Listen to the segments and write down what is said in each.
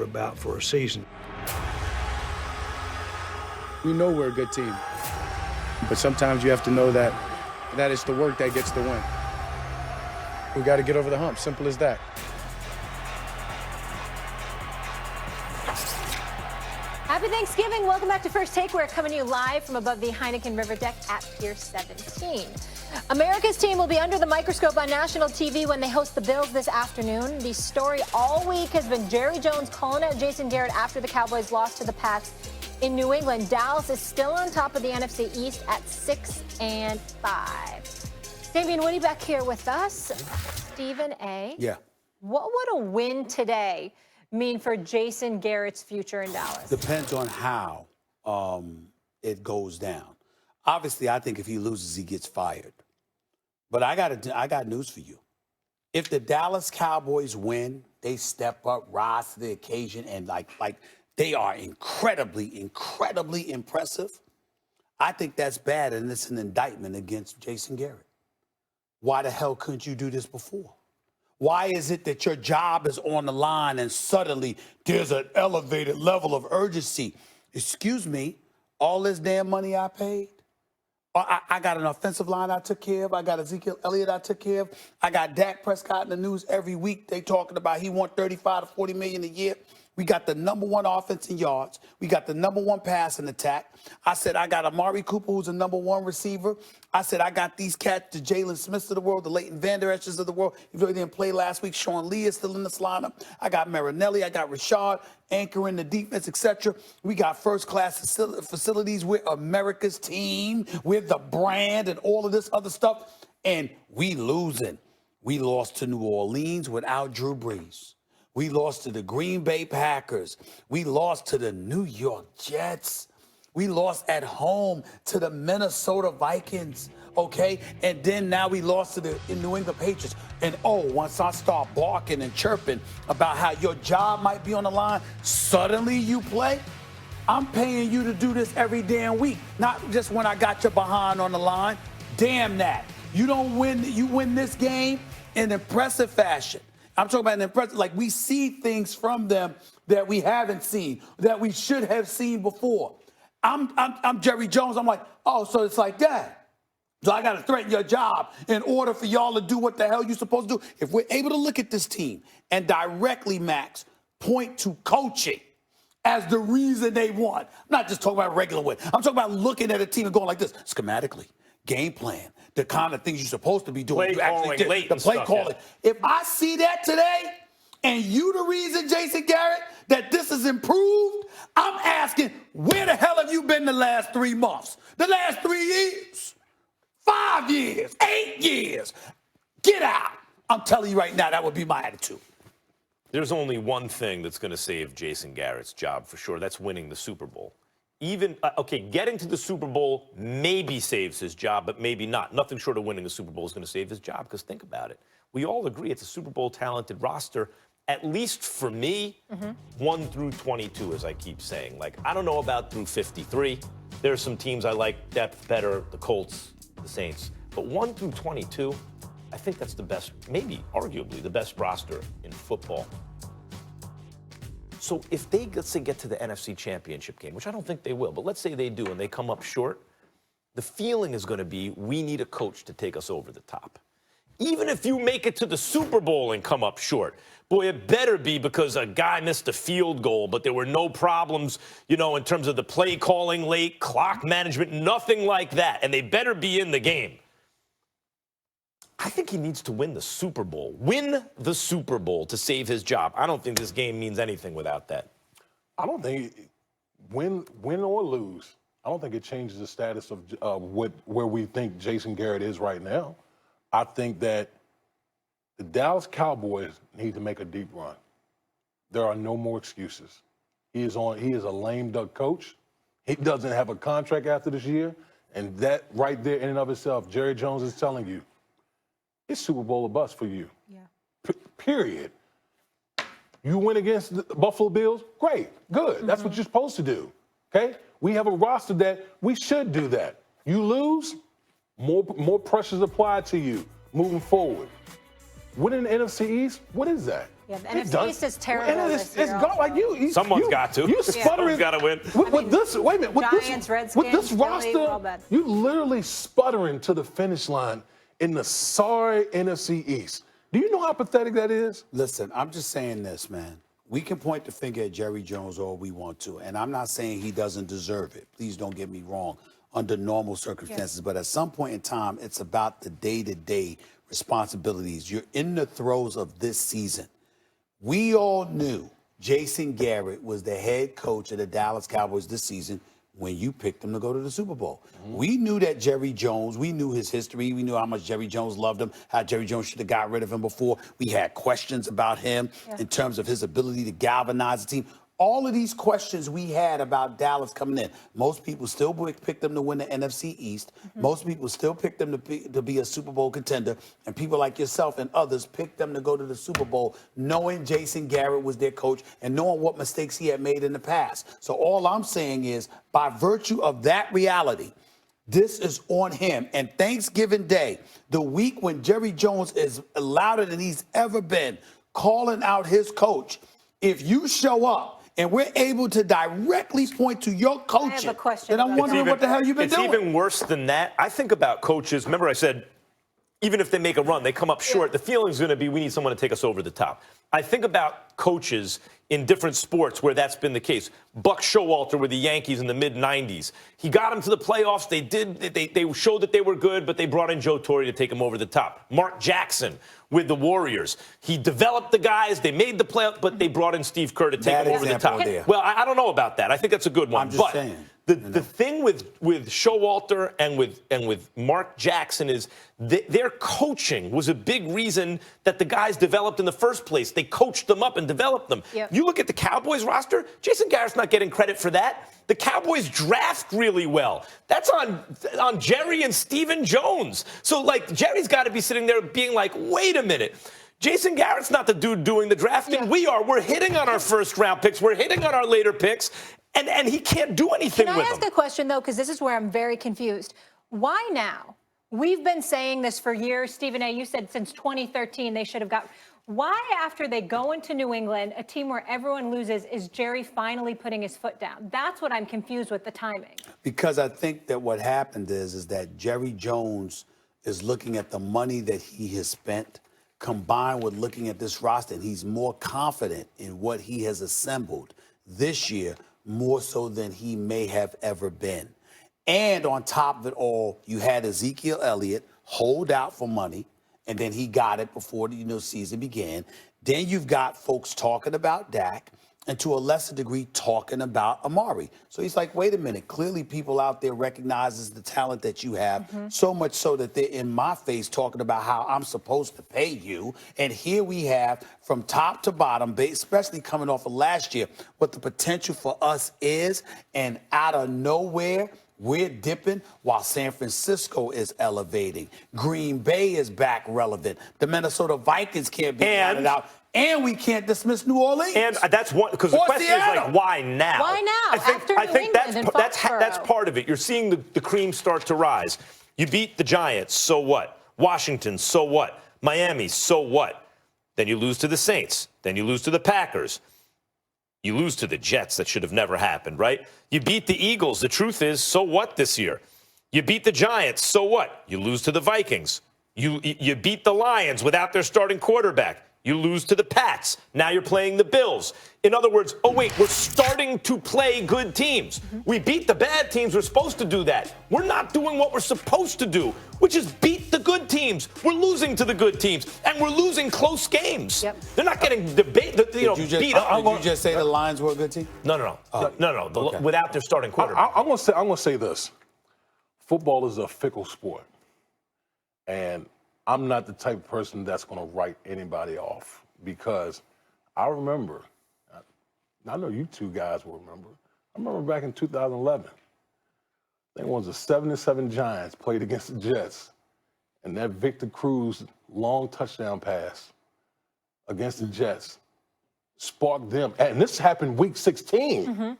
about for a season. We know we're a good team, but sometimes you have to know that it's the work that gets the win. We got to get over the hump, simple as that. Happy Thanksgiving. Welcome back to First Take. We're coming to you live from above the Heineken River Deck at Pier 17. America's team will be under the microscope on national TV when they host the Bills this afternoon. The story all week has been Jerry Jones calling out Jason Garrett after the Cowboys lost to the Pats in New England. Dallas is still on top of the NFC East at 6-5. Damien Woody back here with us. Stephen A. Yeah. What would a win today mean for Jason Garrett's future in Dallas? Depends on how it goes down. Obviously, I think if he loses, he gets fired. But I got news for you. If the Dallas Cowboys win, they step up, rise to the occasion, and like they are incredibly, incredibly impressive. I think that's bad, and it's an indictment against Jason Garrett. Why the hell couldn't you do this before? Why is it that your job is on the line and suddenly there's an elevated level of urgency? Excuse me, all this damn money I paid? I got an offensive line I took care of. I got Ezekiel Elliott I took care of. I got Dak Prescott in the news every week. They talking about he want 35 to 40 million a year. We got the #1 offense in yards. We got the #1 pass in attack. I said, I got Amari Cooper, who's the #1 receiver. I said, I got these cats, the Jalen Smiths of the world, the Leighton Vander Esch's of the world. Even though he didn't play last week, Sean Lee is still in this lineup. I got Marinelli. I got Rashad anchoring the defense, etc. We got first-class facilities. We're America's team. We're the brand and all of this other stuff. And we losing. We lost to New Orleans without Drew Brees. We lost to the Green Bay Packers. We lost to the New York Jets. We lost at home to the Minnesota Vikings, okay? And then now we lost to the New England Patriots. And, once I start barking and chirping about how your job might be on the line, suddenly you play? I'm paying you to do this every damn week, not just when I got your behind on the line. Damn that. You don't win. You win this game in impressive fashion. I'm talking about an impressive, like we see things from them that we haven't seen, that we should have seen before. I'm Jerry Jones. I'm like, so it's like that. So I got to threaten your job in order for y'all to do what the hell you're supposed to do. If we're able to look at this team and directly, Max, point to coaching as the reason they won. I'm not just talking about regular win. I'm talking about looking at a team and going like this, schematically, game plan, the kind of things you're supposed to be doing. Play calling late. The play calling. Yeah. If I see that today and you the reason, Jason Garrett, that this is improved, I'm asking, where the hell have you been the last 3 months? The last 3 years? 5 years? 8 years? Get out. I'm telling you right now, that would be my attitude. There's only one thing that's going to save Jason Garrett's job for sure. That's winning the Super Bowl. Getting to the Super Bowl maybe saves his job, but maybe not. Nothing short of winning the Super Bowl is going to save his job, because think about it. We all agree it's a Super Bowl talented roster, at least for me, 1 through 22, as I keep saying. Like, I don't know about through 53. There are some teams I like depth better, the Colts, the Saints. But 1 through 22, I think that's the best, maybe arguably the best roster in football. So if they, let's say, get to the NFC Championship game, which I don't think they will, but let's say they do and they come up short, the feeling is going to be, we need a coach to take us over the top. Even if you make it to the Super Bowl and come up short, boy, it better be because a guy missed a field goal, but there were no problems, in terms of the play calling late, clock management, nothing like that. And they better be in the game. I think he needs to win the Super Bowl. Win the Super Bowl to save his job. I don't think this game means anything without that. I don't think win or lose, I don't think it changes the status of where we think Jason Garrett is right now. I think that the Dallas Cowboys need to make a deep run. There are no more excuses. He is a lame duck coach. He doesn't have a contract after this year. And that right there in and of itself, Jerry Jones is telling you, it's Super Bowl or bust for you. Yeah. Period. You win against the Buffalo Bills? Great. Good. That's what you're supposed to do. Okay? We have a roster that we should do that. You lose, more pressure is applied to you moving forward. Winning the NFC East, what is that? Yeah, the It's NFC done. East is terrible And this year it's gone. also. Like Someone's got to. You sputtering. Someone's got to win. With this, wait a minute. With Giants, this, Redskins, with this Philly, we're all roster, bad. you literally sputtering to the finish line in the sorry NFC East. Do you know how pathetic that is? Listen, I'm just saying this, man. We can point the finger at Jerry Jones all we want to, and I'm not saying he doesn't deserve it. Please don't get me wrong, under normal circumstances. But at some point in time, it's about the day-to-day responsibilities. You're in the throes of this season. We all knew Jason Garrett was the head coach of the Dallas Cowboys this season when you picked him to go to the Super Bowl. We knew that Jerry Jones, we knew his history. We knew how much Jerry Jones loved him, how Jerry Jones should have got rid of him before. We had questions about him in terms of his ability to galvanize the team. All of these questions we had about Dallas coming in. Most people still picked them to win the NFC East. Most people still picked them to be a Super Bowl contender. And people like yourself and others picked them to go to the Super Bowl knowing Jason Garrett was their coach and knowing what mistakes he had made in the past. So all I'm saying is, by virtue of that reality, this is on him. And Thanksgiving Day, the week when Jerry Jones is louder than he's ever been, calling out his coach, if you show up, and we're able to directly point to your coaching, I have a question then I'm about wondering what the hell you've been doing. It's even worse than that. I think about coaches. Remember I said, even if they make a run, they come up short. The feeling's going to be we need someone to take us over the top. I think about coaches in different sports where that's been the case. Buck Showalter with the Yankees in the mid-'90s. He got them to the playoffs. They showed that they were good, but they brought in Joe Torre to take them over the top. Mark Jackson with the Warriors. He developed the guys. They made the playoffs, but they brought in Steve Kerr to take them over the top. There. Well, I don't know about that. I think that's a good one. I'm just saying. The thing with Showalter and with Mark Jackson is their coaching was a big reason that the guys developed in the first place. They coached them up and developed them. Yep. You look at the Cowboys roster, Jason Garrett's not getting credit for that. The Cowboys draft really well. That's on Jerry and Stephen Jones. So, like, Jerry's got to be sitting there being like, wait a minute. Jason Garrett's not the dude doing the drafting. Yeah. We are. We're hitting on our first-round picks. We're hitting on our later picks. And he can't do anything with them. Can I ask a question, though, because this is where I'm very confused. Why now? We've been saying this for years. Stephen A., you said since 2013 they should have got. Why, after they go into New England, a team where everyone loses, is Jerry finally putting his foot down? That's what I'm confused with, the timing. Because I think that what happened is that Jerry Jones is looking at the money that he has spent combined with looking at this roster, and he's more confident in what he has assembled this year, more so than he may have ever been. And on top of it all, you had Ezekiel Elliott hold out for money, and then he got it before the season began. Then you've got folks talking about Dak, and to a lesser degree, talking about Amari. So he's like, wait a minute, clearly people out there recognizes the talent that you have, so much so that they're in my face talking about how I'm supposed to pay you. And here we have, from top to bottom, especially coming off of last year, what the potential for us is, and out of nowhere, we're dipping while San Francisco is elevating. Green Bay is back relevant. The Minnesota Vikings can't be counted out. And we can't dismiss New Orleans. And that's one, because the question is, like, why now? Why now? I think that's part of it. You're seeing the cream start to rise. You beat the Giants, so what? Washington, so what? Miami, so what? Then you lose to the Saints. Then you lose to the Packers. You lose to the Jets. That should have never happened, right? You beat the Eagles. The truth is, so what this year? You beat the Giants, so what? You lose to the Vikings. You beat the Lions without their starting quarterback. You lose to the Pats. Now you're playing the Bills. In other words, oh, wait, we're starting to play good teams. We beat the bad teams. We're supposed to do that. We're not doing what we're supposed to do, which is beat the good teams. We're losing to the good teams, and we're losing close games. Yep. They're not getting beat up. Did you just say the Lions were a good team? No. Okay. Without their starting quarterback. I'm gonna say this. Football is a fickle sport, and I'm not the type of person that's going to write anybody off, because I remember, I know you two guys will remember, I remember back in 2011, I think it was the 7-7 Giants played against the Jets, and that Victor Cruz long touchdown pass against the Jets sparked them, and this happened week 16,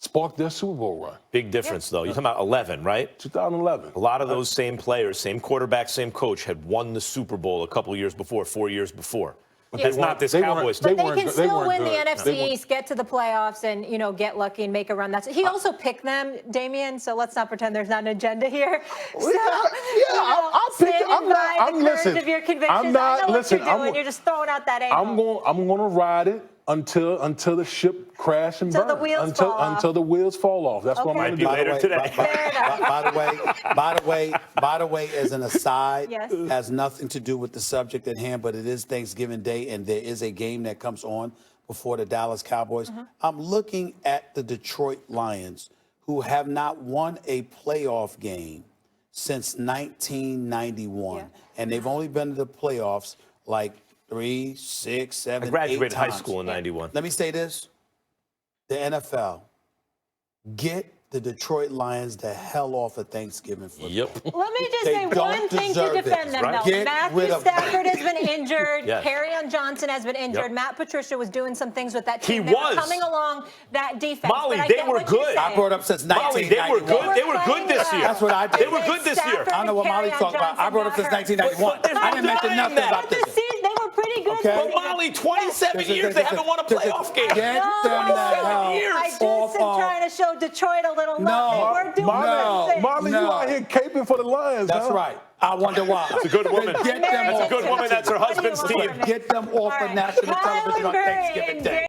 sparked their Super Bowl run. Big difference, though. You're talking about 11, right? 2011. A lot of those same players, same quarterback, same coach, had won the Super Bowl a couple years before, 4 years before. But that's not this they weren't- Cowboys But team. they can still weren't win the good. NFC They weren't- East, get to the playoffs, and get lucky and make a run. He also picked them, Damien. So let's not pretend there's not an agenda here. So, I'll pick. stand by the courage Listen. of your convictions. I'm not. I know Listen. what you're doing. You're just throwing out that angle. I'm going to ride it until the ship crash and Until burn. the wheels fall off. Until the wheels fall off. That's what I'm Okay. going to Might be do. later today. By the way, as an aside, Yes. has nothing to do with the subject at hand, but it is Thanksgiving Day, and there is a game that comes on before the Dallas Cowboys. I'm looking at the Detroit Lions, who have not won a playoff game since 1991, Yeah. and they've only been to the playoffs like 3, 6, 7, I graduated 8 high times. school in '91. Let me say this. The NFL, get the Detroit Lions the hell off of Thanksgiving football. Yep. Let me just They say one don't thing to deserve it, defend them, right? though. Get Matthew rid of Stafford has been injured. Yes. Kerryon Johnson has been injured. Yep. Matt Patricia was doing some things with that He team. They was. were coming along that defense. Molly, but I they get were what you're good. saying. I brought up since Molly, they were 1991. good. They were good this year. That's what I did. They were good this year. I don't know what Molly's talking about. I brought up since 1991. But I didn't mention nothing about this. They were pretty good. Okay. But Molly, 27 years they haven't won a playoff game. Get them the hell years. I just off am of. trying to show Detroit a little love. No, We're doing no, good things. Molly, you No. out here caping for the Lions. That's huh? right. I wonder why. That's a good woman. Get them That's a off. good woman. That's her husband's What do you team. want from me? Get them off All of right. national television on Kyler Murray Thanksgiving and Day.